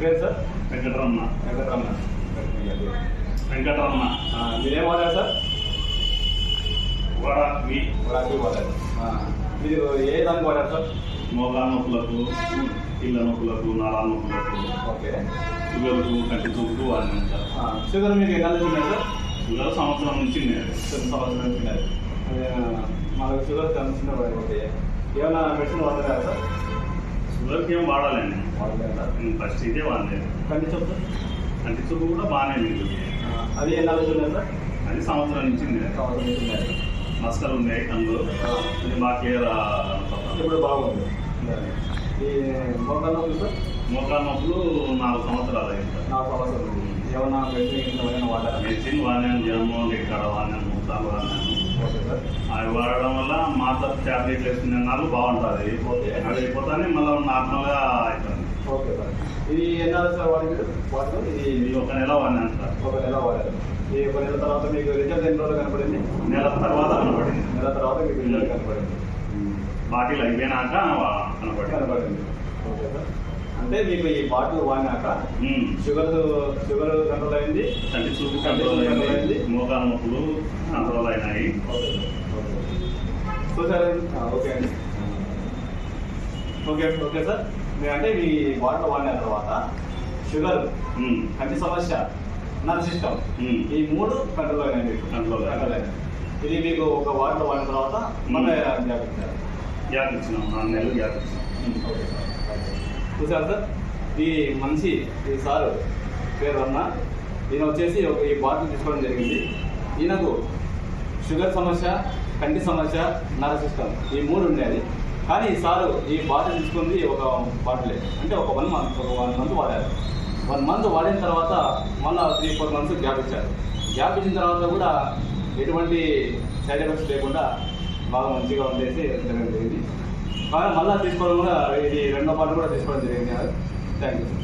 పేరు సార్? వెంకటరమణ. వెంకటరమణ. వెంకటరమణ. మీరేం వాడారు సార్? వడాకి వాడారు. మీరు ఏ దానికి వాడారు సార్? మోకాల నొప్పులకు, కీళ్ళ నొప్పులకు, నరాల నొప్పులకు, ఓకే. షుగర్కు, కంటి చూపుకు వాడినాం సార్. షుగర్ మీకు ఎన్ని నుంచి ఉన్నాయి సార్? షుగర్ సంవత్సరం నుంచి ఉన్నది. సంవత్సరం నుంచి ఉన్నది. మాకు షుగర్ కనిపించిన ఓకే. ఏమైనా మెడిసిన్ వాడతారా సార్? షుగర్కి ఏం వాడాలండి, వాడలేదా? ఫస్ట్ ఇదే వాడలేదు. కంటి చూపు? కంటి చూపు కూడా బాగానే లేదు. అది ఎన్ని నుంచి ఉన్నాయి సార్? అది సంవత్సరం నుంచి ఉన్నది. సంవత్సరం నుంచి ఉన్నాయి. మస్కలు ఉన్నాయి కళ్ళు, ఇది మా కేర్. ఇప్పుడు బాగుంది. ఈ మోకాళ్ళ నొప్పులు సార్? మోకాల నొప్పులు 4 సంవత్సరాలు అయింది సార్. 4 సంవత్సరాలు. ఏమన్నా మెడిసిన్ ఏమైనా వాడారా? మెడిసిన్ వాడినాను, జన్మం ఇక్కడ వాడినాను, 3 సార్లు వాడినాను. Okay sir. అవి వాడడం వల్ల మాత్ర ట్యాబ్లెట్లు వేసుకునే నాలుగు బాగుంటుంది. ఓకే. అవి అయిపోతానే మళ్ళీ నార్మల్గా అవుతుంది. Okay sir. ఇది ఎన్నాళ్ళు సార్ వాడింది? వాడడం ఇది ఇది 1 నెల వాడినాను సార్. 1 నెల వాడారు. ఈ 1 నెల తర్వాత మీకు రిజల్ట్ ఎన్ని రోజులు కనపడింది? నెల తర్వాత కనపడింది. నెల తర్వాత మీకు రిజల్ట్ కనపడింది. బాటిల్ అయిపోయినాక కనపడింది. Okay sir. అంటే మీకు ఈ బాటిల్ వాడినాక షుగర్ కంట్రోల్ అయింది, కంటి చూపు కంట్రోల్ అయింది, మోకాల నొప్పులు కంట్రోల్ అయినాయి. చూసారు? ఓకే అండి. Okay okay sir. అంటే మీ బాటిల్ వాడిన తర్వాత షుగర్, కంటి సమస్య, నర్వ్ సిస్టమ్, ఈ 3 కంట్రోల్ అయినాయి మీకు. కంట్రోల్ అయినాయి. ఇది మీకు ఒక బాటిల్ వాడిన తర్వాత మళ్ళీ గ్యాప్ ఇచ్చారు. గ్యాప్ ఇచ్చినాం, 4 నెలలు గ్యాప్ ఇచ్చినాం. Okay sir. చూసారు సార్, ఈ మనిషి, ఈ సారు పేరు రమణ. ఈయన వచ్చేసి ఈ బాటిల్ తీసుకోవడం జరిగింది. ఈయనకు షుగర్ సమస్య, కంటి సమస్య, నర్వ్ సిస్టమ్, ఈ 3 ఉండేది. కానీ ఈ సారు ఈ బాటిల్ తీసుకుంది ఒక బాటిలే, అంటే ఒక 1 మంత్ వాడారు. 1 మంత్ వాడిన తర్వాత మళ్ళీ 3-4 మంత్స్ గ్యాప్ ఇచ్చారు. గ్యాప్ ఇచ్చిన తర్వాత కూడా ఎటువంటి సైడ్ ఎఫెక్ట్స్ లేకుండా బాగా మంచిగా ఉండేసి జరిగింది. కానీ మళ్ళీ తీసుకోవడం కూడా ఇది 2వ బాటిల్ కూడా తీసుకోవడం జరిగింది. Thank you sir.